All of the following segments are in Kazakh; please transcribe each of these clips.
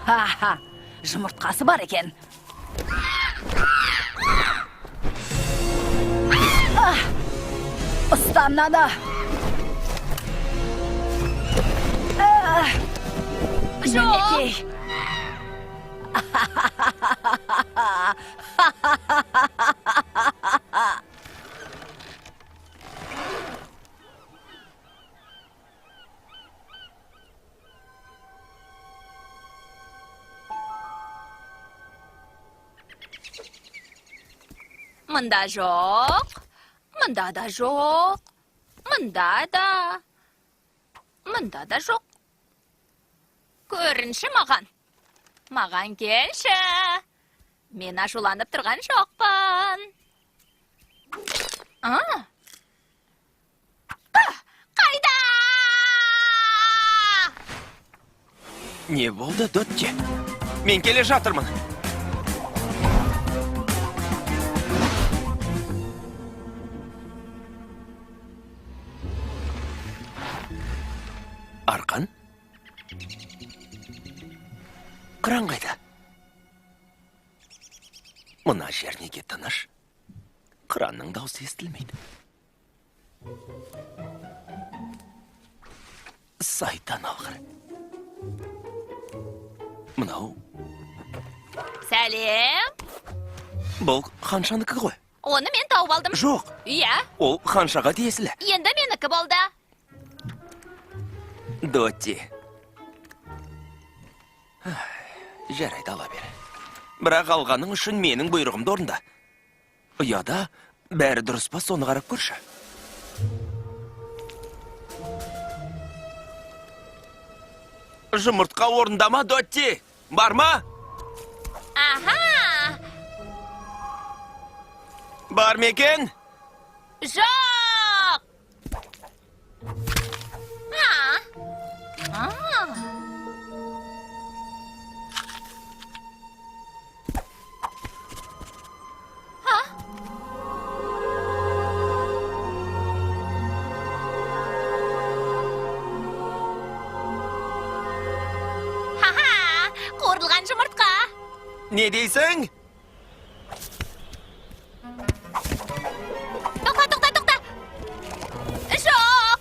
Ха-ха, жұмыртқасы бар екен. Ұстанады. Жоқ! Мында жоқ, мында да жоқ, мында да жоқ. Көрінші маған. Маған келші. Мен ашуланып тұрған жоқпын. Қайда? Не болды, Дотти? Мен келе жатырмын. Арқан? Қыран қайда? Мына жер неге тыныш? Қыранның даусы естілмейді. Сайтан алғыр. Мынау? Сәлем. Бұл ханшаныкі ғой? Оны мен тауып алдым. Жоқ. Иә. Ол ханшаға тиесілі. Енді менікі болды. Дотти. Жарайды, ала бер. Бірақ алғаның үшін менің бұйрығымды орында. Ұяда бәрі дұрыс па, соны қарап көрші. Жұмыртқа орында ма, Дотти? Бар ма? Аха! Бар ма екен? Жоқ! Қорылған жұмыртқа. Не дейсің? Тоқта. Жоқ.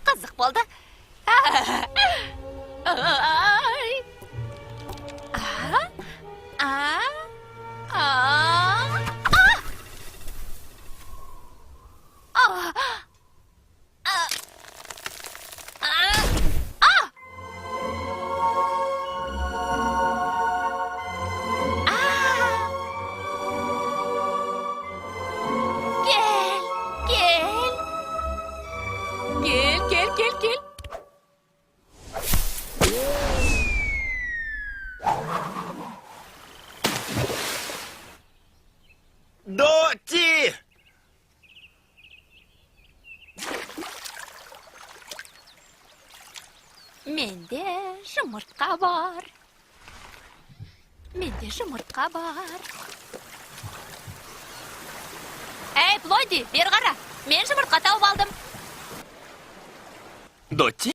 Қызық болды. Кел. Дотти! Менде жұмыртқа бар. Эй, Плоди, бер қара. Мен жұмыртқа тауып алдым. Дотти?